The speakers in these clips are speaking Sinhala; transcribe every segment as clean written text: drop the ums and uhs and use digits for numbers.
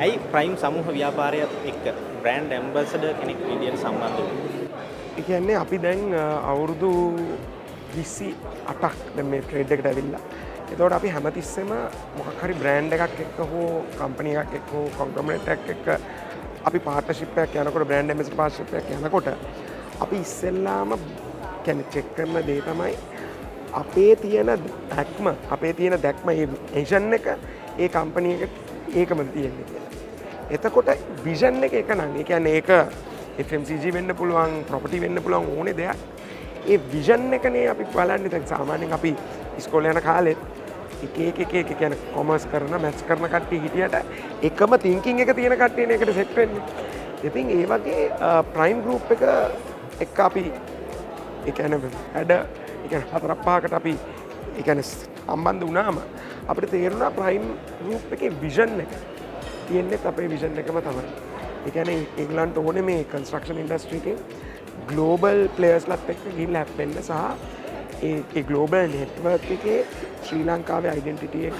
ඇයි ප්‍රයිම් සමූහ ව්‍යාපාරයත් එක්ක බ්‍රෑන්ඩ් ඇම්බැසඩර් කෙනෙක් විදියට සම්බන්ධ වෙන්නේ? ඒ කියන්නේ අපි දැන් අවුරුදු 28ක් දැන් මේ ට්‍රේඩ් එකට ඇවිල්ලා. එතකොට අපි හැමතිස්සෙම මොකක් හරි බ්‍රෑන්ඩ් එකක් එක්ක හෝ කම්පැනි එකක් එක්ක හෝ කොන්ග්ලොමරේට් එකක් එක්ක අපි පාර්ට්නර්ෂිප් එකක් යනකොට බ්‍රෑන්ඩ් ඇම්බැසඩර් පාර්ට්නර්ෂිප් එකක් යනකොට අපි ඉස්සෙල්ලාම කියන්නේ චෙක් කරන දේ තමයි අපේ තියෙන දැක්ම ඒ විෂන් එක ඒ කම්පැනි එකට ඒකමද තියෙන්නේ කියලා. එතකොට විෂන් එක එක නම් ඒ කියන්නේ ඒක FMCG වෙන්න පුළුවන් ප්‍රොපර්ටි වෙන්න පුළුවන් ඕනේ දෙයක්. ඒ විෂන් එකනේ අපි බලන්නේ. දැන් සාමාන්‍යයෙන් අපි ඉස්කෝලේ යන කාලෙත් එක කියන්නේ කොමර්ස් කරන මැත්ස් කරන කට්ටිය හිටියට එකම තින්කින් එක තියෙන කට්ටියනේ එකට සෙට් වෙන්නේ. ඉතින් ඒ වගේ ප්‍රයිම් ගෲප් එක එක්ක අපි ඒ කියන්නේ හතරක් පහකට අපි ඒ කියන්නේ සම්බන්ධ වුණාම අපිට තේරුණා ප්‍රයිම් ගෲප් එකේ විෂන් එක තියෙන්නේ අපේ විෂන් එකම තමයි. ඒ කියන්නේ ඒගොල්ලන්ට ඕනේ මේ කන්ස්ට්‍රක්ෂන් ඉන්ඩස්ට්‍රි එකේ ග්ලෝබල් ප්ලේයර්ස්ලත් එක්ක ගිහිල්ලා හැප්පෙන්න සහ ඒ ග්ලෝබල් නෙට්වර්ක් එකේ ශ්‍රී ලංකාවේ ඩෙන්ටිටි එක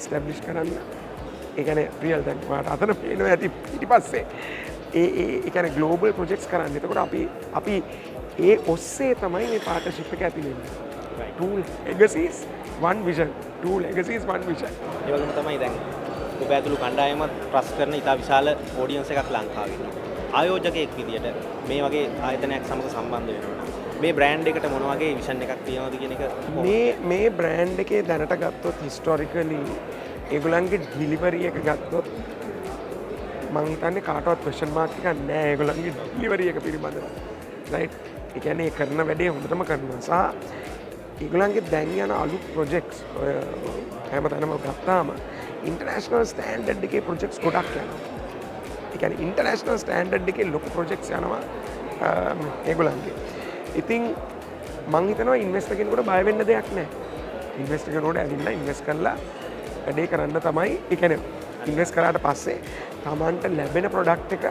එස්ටැබ්ලිෂ් කරන්න. ඒ කියන්නේ රියල් දැන් ඔයාලට අතන පේනවා ඇති පිටිපස්සේ ඒ කියන්නේ ග්ලෝබල් ප්‍රොජෙක්ට්ස් කරන්න. එතකොට අපි ඒ ඔස්සේ තමයි මේ පාර්ට්නර්ෂිප් එක ඇති වෙන්නේ. Two legacies, one vision. Two legacies, one vision. ඒ වගේම තමයි දැන් ඔබ ඇතුළු කණ්ඩායමත් ට්‍රස්ට් කරන ඉතා විශාල ඔඩියන්ස් එකක් ලංකාවේ ඉන්නවා. ආයෝජකයෙක් විදියට මේ වගේ ආයතනයක් සමග සම්බන්ධ වෙනවා. මේ බ්‍රෑන්ඩ් එකට මොන වගේ විෂන් එකක් තියෙනවද කියන එක මේ බ්‍රෑන්ඩ් එකේ දැනට ගත්තොත් හිස්ටොරිකලි ඒගොල්ලන්ගේ ඩිලිවරි එක ගත්තොත් මම හිතන්නේ කාටවත් ක්වෙස්චන් මාක් එකක් නැහැ ඒගොල්ලන්ගේ ඩිලිවරි එක පිළිබඳව. රයිට්. ඒ කියන්නේ ඒ කරන වැඩේ හොඳටම කරනවා. සහ ඒගොල්ලන්ගේ දැන් යන අලුත් ප්‍රොජෙක්ට්ස් හැමතැනම ගත්තාම ඉන්ටර්නැෂනල් ස්ටෑන්ඩඩ් එකේ ප්‍රොජෙක්ට්ස් ගොඩක් යනවා. ඒ කියන්නේ ඉන්ටර්නැෂනල් ස්ටෑන්ඩඩ් එකේ ලොකු ප්‍රොජෙක්ට්ස් යනවා ඒගොල්ලන්ගේ. ඉතින් මං හිතනවා ඉන්වෙස්ටර් කෙනෙකුට බය වෙන්න දෙයක් නැහැ. ඉන්වෙස්ටර් කෙනෙකුට ඇවිල්ලා ඉන්වෙස්ට් කරලා වැඩේ කරන්න තමයි. ඒ කියන්නේ ඉන්වෙස්ට් කරාට පස්සේ Tamanට ලැබෙන ප්‍රොඩක්ට් එක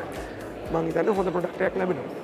මං හිතන්නේ හොඳ ප්‍රොඩක්ට් එකක් ලැබෙනවා.